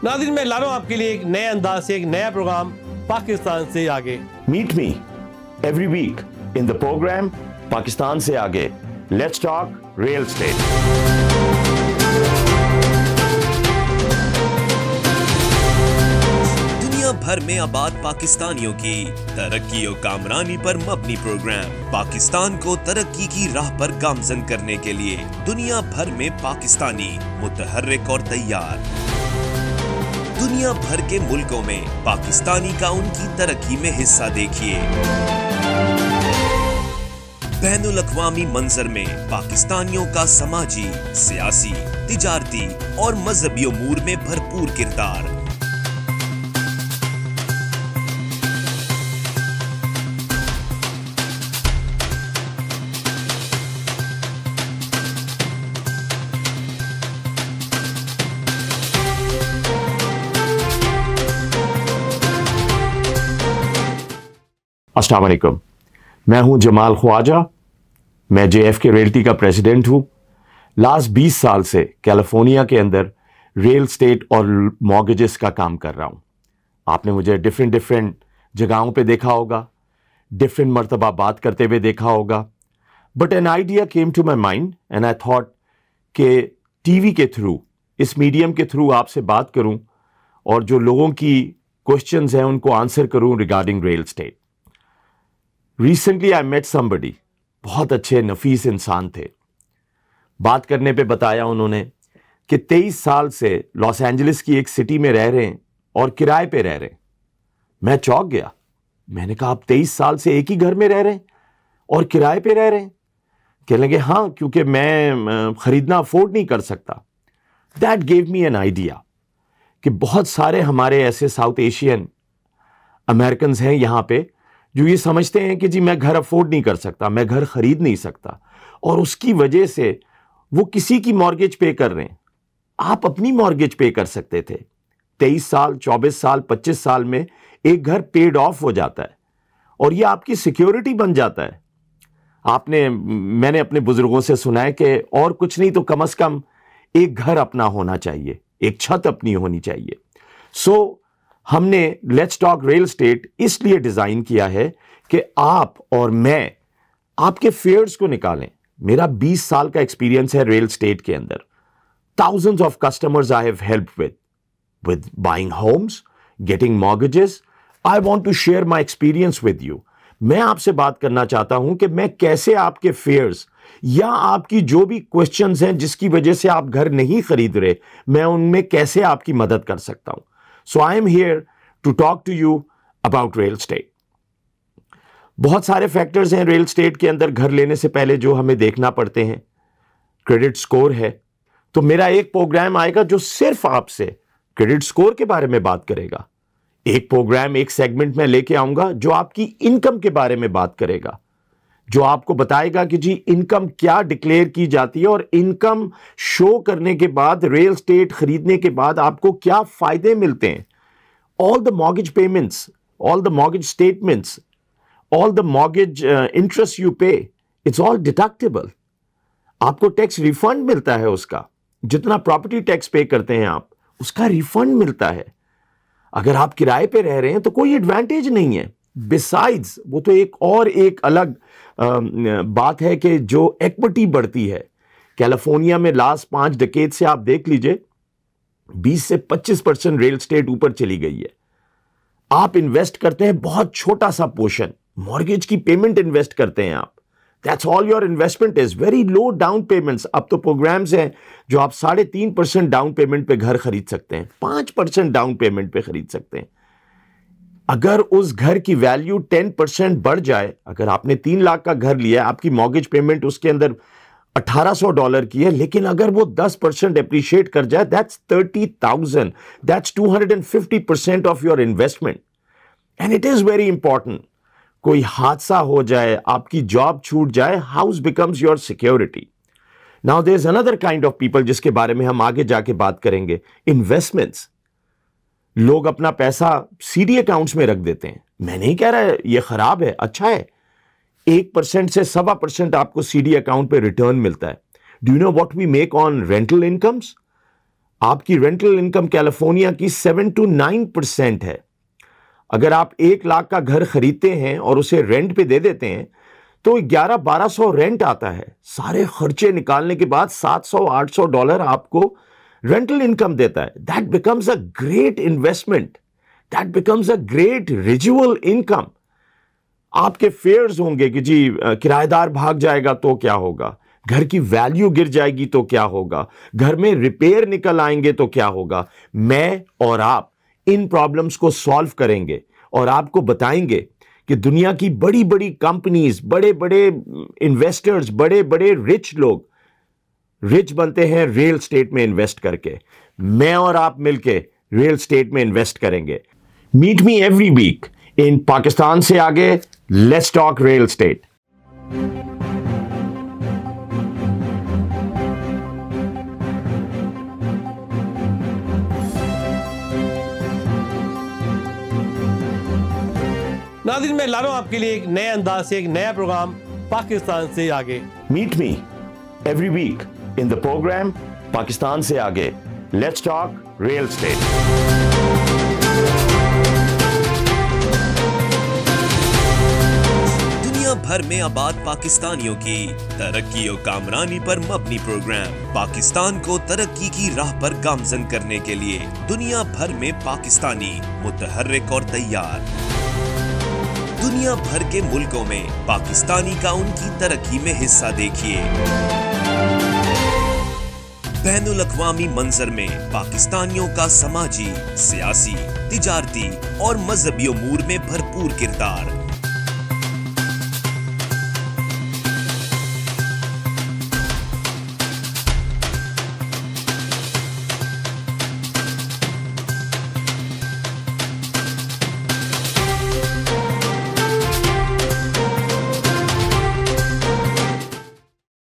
नाज़रीन, मैं ला रहा हूं आपके लिए एक नए अंदाज से एक नया प्रोग्राम पाकिस्तान से आगे। Meet me every week in the programme Pakistan से आगे। Let's talk real estate. दुनिया भर में आबाद पाकिस्तानियों की तरक्की और कामरानी पर मबनी प्रोग्राम पाकिस्तान को तरक्की की राह पर गामजन करने के लिए दुनिया भर में पाकिस्तानी मुतहर्रिक और तैयार। दुनिया भर के मुल्कों में पाकिस्तानी का उनकी तरक्की में हिस्सा देखिए। बैनुल अक़वामी मंजर में पाकिस्तानियों का समाजी, सियासी, तिजारती और मजहबी उमूर में भरपूर किरदार। अस्सलाम वालेकुम, मैं हूं जमाल ख्वाजा। मैं JFK रियल्टी का प्रेसिडेंट हूं। लास्ट 20 साल से कैलिफोर्निया के अंदर रियल एस्टेट और मॉर्गेजेस का काम कर रहा हूं। आपने मुझे डिफरेंट जगहों पे देखा होगा, डिफरेंट मर्तबा बात करते हुए देखा होगा, but an idea came to my mind and I thought कि टीवी के थ्रू, इस मीडियम के थ्रू आपसे बात करूं और जो लोगों की क्वेश्चंस हैं उनको आंसर करूं regarding real estate. Recently I met somebody, बहुत अच्छे नफीस इंसान थे। बात करने पे बताया उन्होंने कि 23 साल से लॉस एंजलिस की एक सिटी में रह रहे हैं और किराए पे रह रहे हैं। मैं चौंक गया। मैंने कहा, आप 23 साल से एक ही घर में रह रहे हैं और किराए पे रह रहे हैं? कहने लगे, हाँ, क्योंकि मैं खरीदना अफोर्ड नहीं कर सकता। That gave me an idea कि बहुत सारे हमारे ऐसे साउथ एशियन अमेरिकन हैं यहाँ पे जो ये समझते हैं कि जी मैं घर अफोर्ड नहीं कर सकता, मैं घर खरीद नहीं सकता, और उसकी वजह से वो किसी की मॉर्गेज पे कर रहे हैं। आप अपनी मॉर्गेज पे कर सकते थे। 23 साल, 24 साल, 25 साल में एक घर पेड ऑफ हो जाता है और ये आपकी सिक्योरिटी बन जाता है। मैंने अपने बुजुर्गों से सुना है कि और कुछ नहीं तो कम से कम एक घर अपना होना चाहिए, एक छत अपनी होनी चाहिए। हमने लेट्स टॉक रियल एस्टेट इसलिए डिजाइन किया है कि आप और मैं आपके फेयर्स को निकालें। मेरा 20 साल का एक्सपीरियंस है रियल एस्टेट के अंदर। thousands of customers I have helped with buying homes, getting mortgages. I want to share my experience with you. मैं आपसे बात करना चाहता हूं कि मैं कैसे आपके फेयर्स या आपकी जो भी क्वेश्चंस हैं जिसकी वजह से आप घर नहीं खरीद रहे, मैं उनमें कैसे आपकी मदद कर सकता हूं। So I am here to talk to you about real estate. बहुत सारे फैक्टर्स हैं रियल एस्टेट के अंदर घर लेने से पहले जो हमें देखना पड़ते हैं। क्रेडिट स्कोर है, तो मेरा एक प्रोग्राम आएगा जो सिर्फ आपसे क्रेडिट स्कोर के बारे में बात करेगा। एक प्रोग्राम, एक सेगमेंट में लेके आऊंगा जो आपकी इनकम के बारे में बात करेगा, जो आपको बताएगा कि जी इनकम क्या डिक्लेयर की जाती है और इनकम शो करने के बाद रियल एस्टेट खरीदने के बाद आपको क्या फायदे मिलते हैं। All the mortgage payments, all the mortgage statements, all the mortgage interest you पे, इट्स ऑल डिडक्टेबल। आपको टैक्स रिफंड मिलता है, उसका जितना प्रॉपर्टी टैक्स पे करते हैं आप, उसका रिफंड मिलता है। अगर आप किराए पे रह रहे हैं तो कोई एडवांटेज नहीं है। बिसाइड्स वो तो एक अलग बात है कि जो इक्विटी बढ़ती है कैलिफोर्निया में लास्ट 5 डिकेड से आप देख लीजिए 20 से 25% रियल एस्टेट ऊपर चली गई है। आप इन्वेस्ट करते हैं बहुत छोटा सा पोर्शन, मॉर्गेज की पेमेंट इन्वेस्ट करते हैं आप। That's all your investment is very low down payments. अब तो प्रोग्राम्स हैं जो आप 3.5% डाउन पेमेंट पे घर खरीद सकते हैं, 5% डाउन पेमेंट पे खरीद सकते हैं। अगर उस घर की वैल्यू 10% बढ़ जाए, अगर आपने 3 लाख का घर लिया, आपकी मॉर्गेज पेमेंट उसके अंदर $1800 की है, लेकिन अगर वो 10% एप्रिशिएट कर जाए, that's 30,000, that's 250% of your investment. And it is very important. कोई हादसा हो जाए, आपकी जॉब छूट जाए, house becomes your security. Now there is another kind of people जिसके बारे में हम आगे जाके बात करेंगे, इन्वेस्टमेंट्स। लोग अपना पैसा सीडी अकाउंट्स में रख देते हैं। मैं नहीं कह रहा ये खराब है, अच्छा है। 1% से 1.25% आपको सीडी अकाउंट पे रिटर्न मिलता है। Do you know what we make on rental incomes? आपकी रेंटल इनकम कैलिफोर्निया की 7 to 9% है। अगर आप 1 लाख का घर खरीदते हैं और उसे रेंट पे दे देते हैं तो 1100-1200 रेंट आता है। सारे खर्चे निकालने के बाद $700-800 आपको रेंटल इनकम देता है। That becomes a great investment, that becomes a great residual income. आपके फेयर्स होंगे कि जी किराएदार भाग जाएगा तो क्या होगा, घर की वैल्यू गिर जाएगी तो क्या होगा, घर में रिपेयर निकल आएंगे तो क्या होगा। मैं और आप इन प्रॉब्लम्स को सॉल्व करेंगे और आपको बताएंगे कि दुनिया की बड़ी बड़ी कंपनीज, बड़े बड़े इन्वेस्टर्स, बड़े बड़े रिच लोग रिच बनते हैं रियल एस्टेट में इन्वेस्ट करके। मैं और आप मिलके रियल एस्टेट में इन्वेस्ट करेंगे। मीट मी एवरी वीक इन पाकिस्तान से आगे, लेट्स टॉक रियल एस्टेट। नाज़रीन, मैं ला रहा हूं आपके लिए एक नए अंदाज से एक नया प्रोग्राम पाकिस्तान से आगे। Meet me every week in the programme Pakistan से आगे, लेट्स टॉक रियल एस्टेट। दुनिया भर में आबाद पाकिस्तानियों की तरक्की और कामरानी पर मबनी प्रोग्राम पाकिस्तान को तरक्की की राह पर गामजन करने के लिए दुनिया भर में पाकिस्तानी मुतहर्रिक और तैयार। दुनिया भर के मुल्कों में पाकिस्तानी का उनकी तरक्की में हिस्सा देखिए। बैनुल अक़वामी मंजर में पाकिस्तानियों का समाजी, सियासी, तिजारती और मजहबी उमूर में भरपूर किरदार।